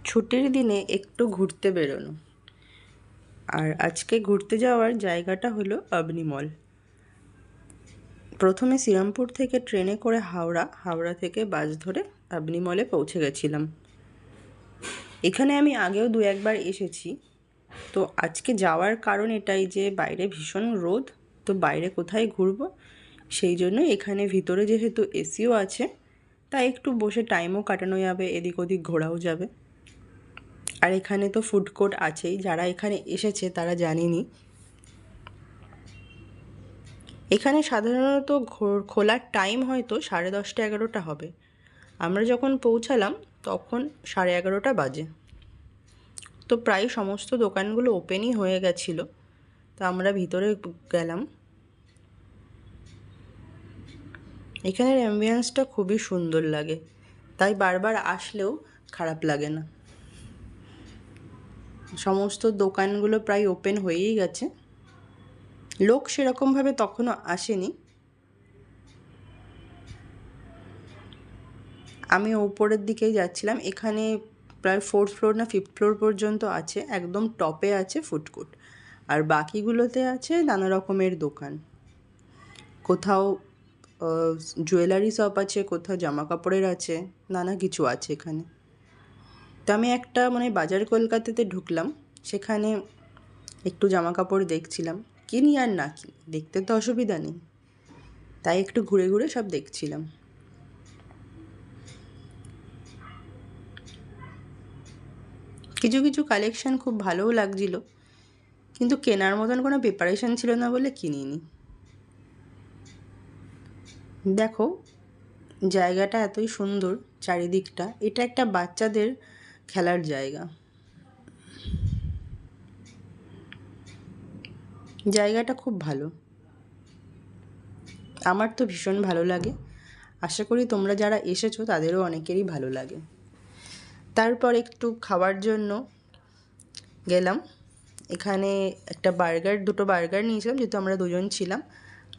ছুটির দিনে একটু ঘুরতে বেরোনো। আর আজকে ঘুরতে যাওয়ার জায়গাটা হলো আবনি মল। প্রথমে শ্রীরামপুর থেকে ট্রেনে করে হাওড়া থেকে বাস ধরে আবনি মলে পৌঁছে গেছিলাম। এখানে আমি আগেও দু একবার এসেছি। তো আজকে যাওয়ার কারণ এটাই যে বাইরে ভীষণ রোদ, তো বাইরে কোথায় ঘুরবো, সেই জন্য এখানে ভিতরে যেহেতু এসিও আছে তাই একটু বসে টাইমও কাটানো যাবে, এদিক ওদিক ঘোরাও যাবে। আর এখানে তো ফুড কোর্ট আছেই, যারা এখানে এসেছে তারা জানেনি। এখানে সাধারণত খোলার টাইম হয়তো 10:30 11টা হবে। আমরা যখন পৌঁছালাম তখন 11:30 বাজে। তো প্রায় সমস্ত দোকানগুলো ওপেনই হয়ে গেছিলো। তো আমরা ভিতরে গেলাম। এখানের অ্যাম্বিয়েন্সটা খুবই সুন্দর লাগে, তাই বারবার আসলেও খারাপ লাগে না। সমস্ত দোকানগুলো প্রায় ওপেন হয়েই গেছে, লোক সেরকমভাবে তখনও আসেনি। আমি ওপরের দিকেই যাচ্ছিলাম। এখানে প্রায় 4th ফ্লোর না 5th ফ্লোর পর্যন্ত আছে, একদম টপে আছে ফুড কোর্ট, আর বাকিগুলোতে আছে নানা রকমের দোকান। কোথাও জুয়েলারি শপ আছে, কোথাও জামা কাপড়ের আছে, নানা কিছু আছে এখানে। তো আমি একটা বাজার কলকাতাতে ঢুকলাম, সেখানে একটু জামা কাপড় দেখছিলাম। কিনি আর না কিনি, দেখতে তো অসুবিধা নেই, তাই একটু ঘুরে ঘুরে সব দেখছিলাম। কিছু কিছু কালেকশান খুব ভালোও লাগছিল, কিন্তু কেনার মতন কোনো প্রিপারেশন ছিল না বলে কিনিনি। দেখো, জায়গাটা এতই সুন্দর, চারিদিকটা। এটা একটা বাচ্চাদের খেলার জায়গা। জায়গাটা খুব ভালো, আমার তো ভীষণ ভালো লাগে। আশা করি তোমরা যারা এসেছো তাদেরও অনেকেরই ভালো লাগে। তারপর একটু খাওয়ার জন্য গেলাম। এখানে দুটো বার্গার নিয়েছিলাম, যেহেতু আমরা দুজন ছিলাম।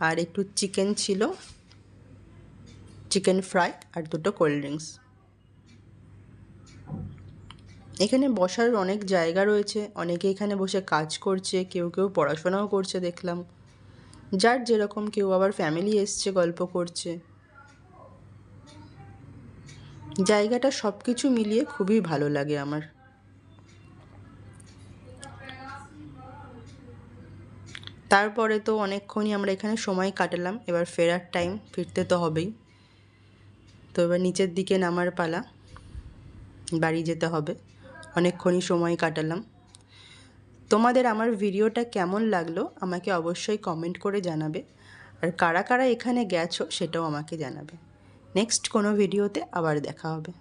আর একটু চিকেন ছিল, চিকেন ফ্রাই, আর দুটো কোল্ড ড্রিঙ্কস। এখানে বসার অনেক জায়গা রয়েছে, অনেকে এখানে বসে কাজ করছে, কেউ কেউ পড়াশোনাও করছে দেখলাম। যার যেরকম, কেউ আবার ফ্যামিলি এসছে গল্প করছে। জায়গাটা সব কিছু মিলিয়ে খুবই ভালো লাগে আমার। তারপরে তো অনেকক্ষণই আমরা এখানে সময় কাটালাম। এবার ফেরার টাইম, ফিরতে তো হবেই। তো এবার নিচের দিকে নামার পালা, বাড়ি যেতে হবে। অনেকক্ষণই সময় কাটালাম। তোমাদের আমার ভিডিওটা কেমন লাগলো আমাকে অবশ্যই কমেন্ট করে জানাবে, আর কারা কারা এখানে গেছো সেটাও আমাকে জানাবে। নেক্সট কোনো ভিডিওতে আবার দেখা হবে।